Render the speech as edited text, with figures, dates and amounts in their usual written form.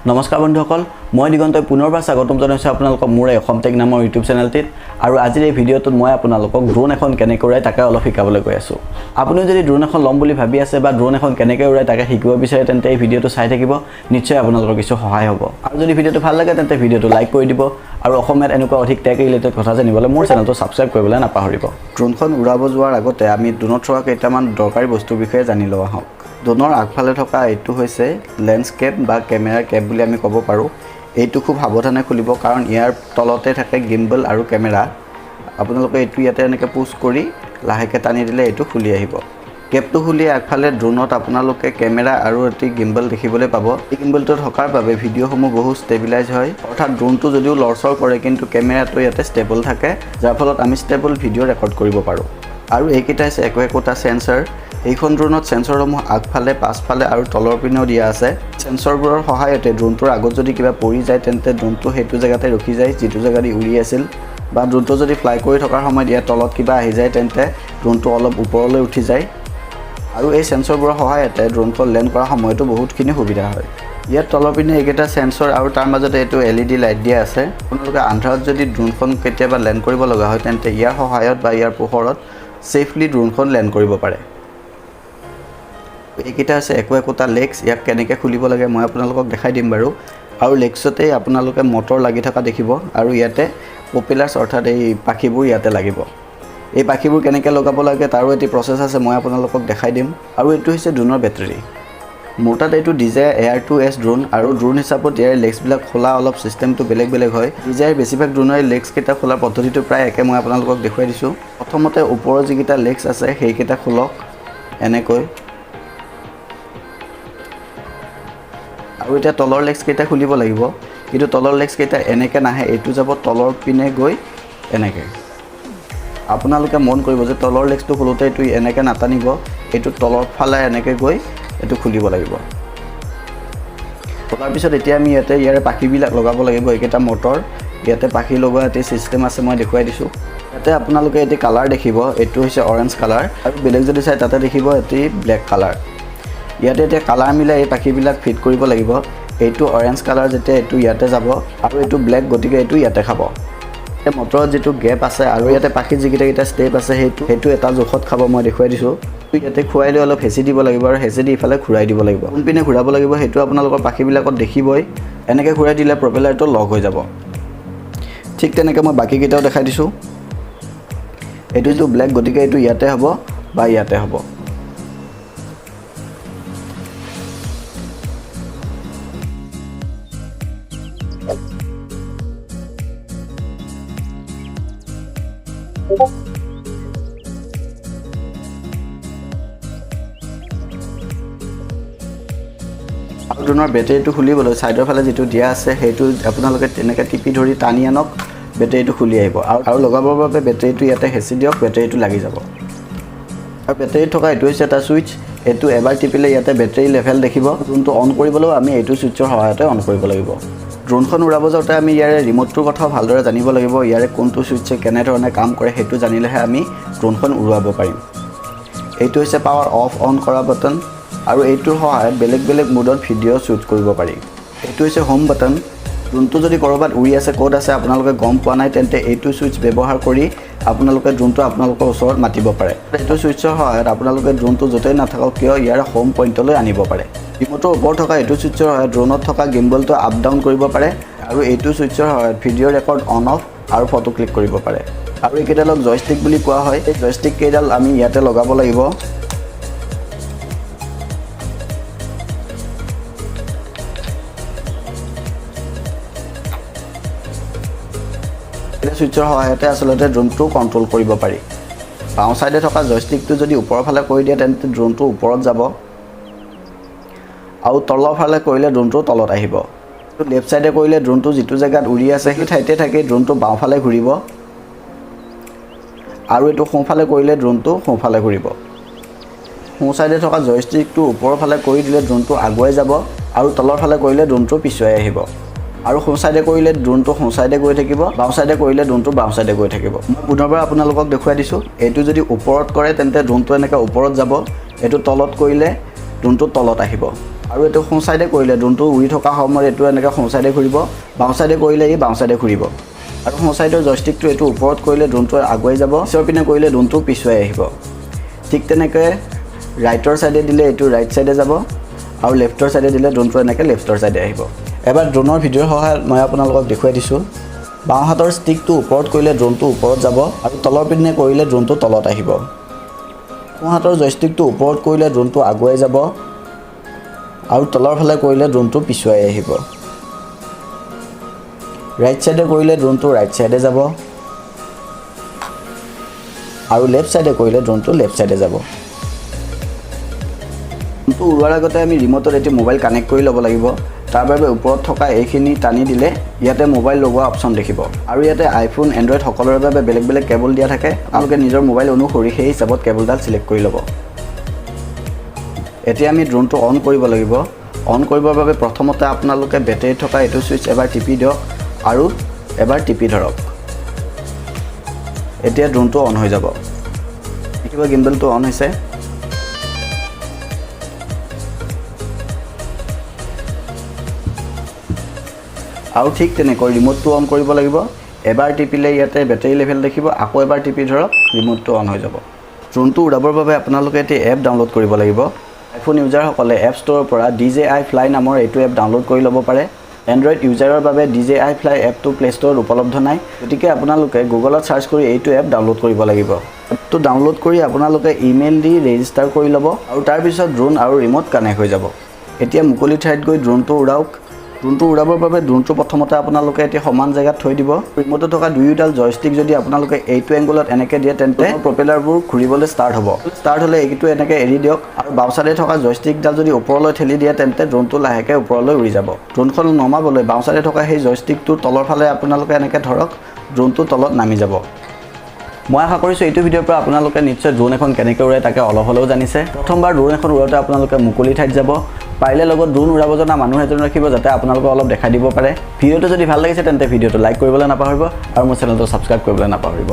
নমস্কাৰ বন্ধুসকল, মই দিগন্তই পুনৰবাৰ স্বাগতম জনাইছোঁ আপোনালোকক মোৰ অসম টেক নামৰ ইউটিউব চেনেলটিত। আৰু আজিৰ এই ভিডিঅ'টোত মই আপোনালোকক ড্ৰোন এখন কেনেকৈ উৰাই তাকে অলপ শিকাবলৈ গৈ আছোঁ। আপুনি যদি ড্ৰোন এখন ল'ম বুলি ভাবি আছে বা ড্ৰোন এখন কেনেকৈ উৰাই তাকে শিকিব বিচাৰে তেন্তে এই ভিডিঅ'টো চাই থাকিব, নিশ্চয় আপোনালোকৰ কিছু সহায় হ'ব। আৰু যদি ভিডিঅ'টো ভাল লাগে তেন্তে ভিডিঅ'টো লাইক কৰি দিব আৰু অসমীয়াত এনেকুৱা অধিক টেক ৰিলেটেড কথা জানিবলৈ মোৰ চেনেলটো ছাবস্ক্ৰাইব কৰিবলৈ নাপাহৰিব। ড্ৰোনখন উৰাব যোৱাৰ আগতে আমি ড্ৰোনত থকা কেইটামান দৰকাৰী বস্তুৰ বিষয়ে জানি লোৱা হওক। ড্ৰোনৰ আগফালে থকা এইটো হৈছে লেন্সকেপ বা কেমেৰা কেপ বুলি আমি ক'ব পাৰোঁ। এইটো খুব সাৱধানে খুলিব কাৰণ ইয়াৰ তলতে থাকে গিম্বল আৰু কেমেৰা। আপোনালোকে এইটো ইয়াতে এনেকৈ পুছ কৰি লাহেকৈ টানি দিলে এইটো খুলি আহিব। কেপটো খুলি আগফালে ড্ৰোনত আপোনালোকে কেমেৰা আৰু এটি গিম্বল দেখিবলৈ পাব। এই গিম্বলটো থকাৰ বাবে ভিডিঅ'সমূহ বহু ষ্টেবিলাইজ হয়, অৰ্থাৎ ড্ৰোনটো যদিও লৰচৰ কৰে কিন্তু কেমেৰাটো ইয়াতে ষ্টেবল থাকে, যাৰ ফলত আমি ষ্টেবল ভিডিঅ' ৰেকৰ্ড কৰিব পাৰোঁ। আৰু এইকেইটা হৈছে একোটা সেন্সৰ। এইখন ড্ৰোনত সেন্সৰসমূহ আগফালে, পাছফালে আৰু তলৰ পিনেও দিয়া আছে। সেন্সৰবোৰৰ সহায়তে ড্ৰোনটোৰ আগত যদি কিবা পৰি যায় তেন্তে ড্ৰোনটো সেইটো জেগাতে ৰখি যায় যিটো জেগাত উৰি আছিল, বা ড্ৰোনটো যদি ফ্লাই কৰি থকাৰ সময়ত ইয়াৰ তলত কিবা আহি যায় তেন্তে ড্ৰোনটো অলপ ওপৰলৈ উঠি যায়। আৰু এই সেন্সৰবোৰৰ সহায়তে ড্ৰোনখন লেণ্ড কৰাৰ সময়তো বহুতখিনি সুবিধা হয়। ইয়াত তলৰ পিনে এইকেইটা সেন্সৰ আৰু তাৰ মাজতে এইটো LED লাইট দিয়া আছে। আপোনালোকে আন্ধাৰত যদি ড্ৰোনখন কেতিয়াবা লেণ্ড কৰিব লগা হয় তেন্তে ইয়াৰ সহায়ত বা ইয়াৰ পোহৰত ছেফলি ড্ৰোনখন লেণ্ড কৰিব পাৰে। এইকেইটা আছে একোটা লেগছ। ইয়াক কেনেকৈ খুলিব লাগে মই আপোনালোকক দেখাই দিম বাৰু। আৰু লেগছতেই আপোনালোকে মটৰ লাগি থকা দেখিব আৰু ইয়াতে পপুলাৰ্ছ অৰ্থাৎ এই পাখিবোৰ ইয়াতে লাগিব। এই পাখিবোৰ কেনেকৈ লগাব লাগে তাৰো এটি প্ৰচেছ আছে, মই আপোনালোকক দেখাই দিম। আৰু এইটো হৈছে ড্ৰোনৰ বেটাৰী। মোৰ তাত এইটো DJI Air 2S ড্ৰোন, আৰু ড্ৰোন হিচাপত ইয়াৰ লেগছবিলাক খোলা অলপ ছিষ্টেমটো বেলেগ বেলেগ হয়। DJI বেছিভাগ ড্ৰোনৰ লেগছকেইটা খোলাৰ পদ্ধতিটো প্ৰায় একে, মই আপোনালোকক দেখুৱাই দিছোঁ। প্ৰথমতে ওপৰৰ যিকেইটা লেগছ আছে সেইকেইটা খোলক এনেকৈ, আৰু এতিয়া তলৰ লেগছকেইটা খুলিব লাগিব। কিন্তু তলৰ লেগছকেইটা এনেকৈ নাহে, এইটো যাব তলৰ পিনে গৈ এনেকৈ। আপোনালোকে মন কৰিব যে তলৰ লেগছটো খোলোতে এইটো এনেকৈ নাটানিব, এইটো তলৰ ফালে এনেকৈ গৈ এইটো খুলিব লাগিব। খোলাৰ পিছত এতিয়া আমি ইয়াতে ইয়াৰে পাখিবিলাক লগাব লাগিব। এইকেইটা মটৰ ইয়াতে পাখি লগোৱা এটি ছিষ্টেম আছে, মই দেখুৱাই দিছোঁ। ইয়াতে আপোনালোকে এটি কালাৰ দেখিব, এইটো হৈছে অৰেঞ্জ কালাৰ, আৰু বেলেগ যদি চাই তাতে দেখিব এটি ব্লেক কালাৰ। ইয়াতে এতিয়া কালাৰ মিলাই এই পাখিবিলাক ফিট কৰিব লাগিব। এইটো অৰেঞ্জ কালাৰ যেতিয়া এইটো ইয়াতে যাব আৰু এইটো ব্লেক, গতিকে এইটো ইয়াতে খাব। এই মটৰত যিটো গেপ আছে আৰু ইয়াতে পাখিত যিকেইটা ষ্টেপ আছে সেইটো এটা জোখত খাব, মই দেখুৱাই দিছোঁ। ইয়াতে খুৱাই লৈ অলপ হেঁচি দিব লাগিব আৰু হেঁচি দি ইফালে ঘূৰাই দিব লাগিব। কোনপিনে ঘূৰাব লাগিব সেইটো আপোনালোকৰ পাখিবিলাকত দেখিবই। এনেকৈ ঘূৰাই দিলে প্ৰপেলাৰটো লক হৈ যাব। ঠিক তেনেকৈ মই বাকীকেইটাও দেখাই দিছোঁ। এইটো যিটো ব্লেক, গতিকে এইটো ইয়াতে হ'ব বা ইয়াতে হ'ব। আৰু ড্ৰোনৰ বেটেৰীটো খুলিবলৈ ছাইডৰ ফালে যিটো দিয়া আছে সেইটো আপোনালোকে তেনেকৈ টিপি ধৰি টানি আনক, বেটেৰীটো খুলি আহিব। আৰু লগাবৰ বাবে বেটেৰীটো ইয়াতে হেঁচি দিয়ক, বেটেৰীটো লাগি যাব। আৰু বেটেৰীত থকা এইটো হৈছে এটা ছুইচ, এইটো এবাৰ টিপিলে ইয়াতে বেটেৰী লেভেল দেখিব। ড্ৰোনটো অন কৰিবলৈও আমি এইটো ছুইচৰ সহায়তে অন কৰিব লাগিব। ড্ৰোনখন উৰাব যাওঁতে আমি ইয়াৰে ৰিম'টটোৰ কথাও ভালদৰে জানিব লাগিব। ইয়াৰে কোনটো ছুইচে কেনেধৰণে কাম কৰে সেইটো জানিলেহে আমি ড্ৰোনখন উৰুৱাব পাৰিম। এইটো হৈছে পাৱাৰ অফ অন কৰা বাটন, আৰু এইটোৰ সহায়ত বেলেগ বেলেগ মোডত ভিডিঅ' শ্বুট কৰিব পাৰি। এইটো হৈছে হোম বাটন। ড্ৰোনটো যদি ক'ৰবাত উৰি আছে, ক'ত আছে আপোনালোকে গম পোৱা নাই তেন্তে এইটো ছুইচ ব্যৱহাৰ কৰি আপোনালোকে ড্ৰোনটো আপোনালোকৰ ওচৰত মাতিব পাৰে। এইটো ছুইচৰ সহায়ত আপোনালোকে ড্ৰোনটো য'তেই নাথাকক কিয় ইয়াৰ হোম পইণ্টলৈ আনিব পাৰে। ৰিম'টৰ ওপৰত থকা এইটো ছুইচৰ সহায়ত ড্ৰোনত থকা গিম্বলটো আপ ডাউন কৰিব পাৰে, আৰু এইটো ছুইচৰ সহায়ত ভিডিঅ' ৰেকৰ্ড অন অফ আৰু ফটো ক্লিক কৰিব পাৰে। আৰু এইকেইডালক জয়ষ্টিক বুলি কোৱা হয়। এই জয়ষ্টিক কেইডাল আমি ইয়াতে লগাব লাগিব। ছুইচৰ সহায়তে আচলতে ড্ৰোনটো কণ্ট্ৰল কৰিব পাৰি। বাওঁ ছাইডে থকা জয়ষ্টিকটো যদি ওপৰৰ ফালে কৰি দিয়ে তেন্তে ড্ৰোনটো ওপৰত যাব, আৰু তলৰ ফালে কৰিলে ড্ৰোনটো তলত আহিব। লেফ্ট ছাইডে কৰিলে ড্ৰোনটো যিটো জেগাত উৰি আছে সেই ঠাইতে থাকি ড্ৰোনটো বাওঁফালে ঘূৰিব, আৰু এইটো সোঁফালে কৰিলে ড্ৰোনটো সোঁফালে ঘূৰিব। সোঁ ছাইডে থকা জয়ষ্টিকটো ওপৰৰ ফালে কৰি দিলে ড্ৰোনটো আগুৱাই যাব, আৰু তলৰ ফালে কৰিলে ড্ৰোনটো পিছুৱাই আহিব। আৰু সোঁ সাইডে কৰিলে ড্ৰোনটো সোঁ সাইডে গৈ থাকিব, বাওঁ সাইডে কৰিলে ড্ৰোনটো বাওঁ সাইডে গৈ থাকিব। মই পুনৰবাৰ আপোনালোকক দেখুৱাই দিছোঁ। এইটো যদি ওপৰত কৰে তেন্তে ড্ৰোনটো এনেকৈ ওপৰত যাব, এইটো তলত কৰিলে ড্ৰোনটো তলত আহিব। আৰু এইটো সোঁ সাইডে কৰিলে ড্ৰোনটো উৰি থকা সময়ত এইটো এনেকৈ সোঁ সাইডে ঘূৰিব বাওঁ সাইডে কৰিলে ই বাওঁ সাইডে ঘূৰিব আৰু সোঁ সাইডৰ জয়ষ্টিকটো এইটো ওপৰত কৰিলে ড্ৰোনটো আগুৱাই যাব পিছৰ পিনে কৰিলে ড্ৰোনটো পিছুৱাই আহিব ঠিক তেনেকৈ ৰাইটৰ সাইডে দিলে এইটো ৰাইট সাইডে যাব আৰু লেফ্টৰ সাইডে দিলে ড্ৰোনটো এনেকৈ লেফ্টৰ সাইডে আহিব এবাৰ ড্ৰোনৰ ভিডিঅ'ৰ সহায়ত মই আপোনালোকক দেখুৱাই দিছোঁ বাওঁ হাতৰ ষ্টিকটো ওপৰত কৰিলে ড্ৰোনটো ওপৰত যাব আৰু তলৰ পিনে কৰিলে ড্ৰোনটো তলত আহিব সোঁ হাতৰ জয়ষ্টিকটো ওপৰত কৰিলে ড্ৰোনটো আগুৱাই যাব আৰু তলৰ ফালে কৰিলে ড্ৰোনটো পিছুৱাই আহিব ৰাইট সাইডে কৰিলে ড্ৰোনটো ৰাইট সাইডে যাব আৰু লেফ্ট সাইডে কৰিলে ড্ৰোনটো লেফ্ট সাইডে যাব ড্ৰোনটো উৰুৱাৰ আগতে আমি ৰিম'টত এটি মোবাইল কানেক্ট কৰি ল'ব লাগিব তাৰ বাবে ওপৰত থকা এইখিনি টানি দিলে ইয়াতে মোবাইল লগোৱা অপশ্যন দেখিব আৰু ইয়াতে আইফোন এণ্ড্ৰইড সকলোৰে বাবে বেলেগ বেলেগ কেবল দিয়া থাকে আপোনালোকে নিজৰ মোবাইল অনুসৰি সেই হিচাপত কেবলডাল চিলেক্ট কৰি ল'ব এতিয়া আমি ড্ৰোনটো অন কৰিব লাগিব অন কৰিবৰ বাবে প্ৰথমতে আপোনালোকে বেটাৰী থকা এইটো সুইচ এবাৰ টিপি দিয়ক আৰু এবাৰ টিপি ধৰক এতিয়া ড্ৰোনটো অন হৈ যাব দেখিব গিম্বলটো অন হৈছে আৰু ঠিক তেনেকৈ ৰিম'টটো অন কৰিব লাগিব এবাৰ টিপিলে ইয়াতে বেটাৰী লেভেল দেখিব আকৌ এবাৰ টিপি ধৰক ৰিম'টটো অন হৈ যাব ড্ৰোনটো উৰাবৰ বাবে আপোনালোকে এটি এপ ডাউনলোড কৰিব লাগিব আইফোন ইউজাৰসকলে এপ ষ্ট'ৰৰ পৰা DJI Fly নামৰ এইটো এপ ডাউনলোড কৰি ল'ব পাৰে এণ্ড্ৰইড ইউজাৰৰ বাবে DJI Fly এপটো প্লে ষ্ট'ৰত উপলব্ধ নাই গতিকে আপোনালোকে গুগলত চাৰ্চ কৰি এইটো এপ ডাউনলোড কৰিব লাগিব এপটো ডাউনলোড কৰি আপোনালোকে ইমেইল দি ৰেজিষ্টাৰ কৰি ল'ব আৰু তাৰপিছত ড্ৰোন আৰু ৰিম'ট কানেক্ট হৈ যাব এতিয়া মুকলি ঠাইত গৈ ড্ৰোনটো উৰাওক ড্ৰোনটো উৰাবৰ বাবে ড্ৰোনটো প্ৰথমতে আপোনালোকে এটি সমান জেগাত থৈ দিব ৰিম'টত থকা দুয়োডাল জয়ষ্টিক যদি আপোনালোকে এইটো এংগলত এনেকৈ দিয়ে তেন্তে প্ৰপেলাৰবোৰ ঘূৰিবলৈ ষ্টাৰ্ট হ'লে এইটো এনেকৈ এৰি দিয়ক আৰু বাওঁ চাইডে থকা জয়ষ্টিকডাল যদি ওপৰলৈ ঠেলি দিয়ে তেন্তে ড্ৰোনটো লাহেকৈ ওপৰলৈ উৰি যাব ড্ৰোনখন নমাবলৈ বাওঁ চাইডে থকা সেই জয়ষ্টিকটোৰ তলৰ ফালে আপোনালোকে এনেকৈ ধৰক ড্ৰোনটো তলত নামি যাব মই আশা কৰিছোঁ এইটো ভিডিঅ'ৰ পৰা আপোনালোকে নিশ্চয় ড্ৰোন এখন কেনেকৈ উৰে তাকে অলপ হ'লেও জানিছে প্ৰথমবাৰ ড্ৰোন এখন উৰাওঁতে আপোনালোকে মুকলি ঠাইত যাব পাৰিলে লগত ড্ৰোন উৰাব জনা মানুহ এজন ৰাখিব যাতে আপোনালোকে অলপ দেখাই দিব পাৰে ভিডিঅ'টো যদি ভাল লাগিছে তেন্তে ভিডিঅ'টো লাইক কৰিবলৈ নাপাহৰিব আৰু মোৰ চেনেলটো ছাবস্ক্ৰাইব কৰিবলৈ নাপাহৰিব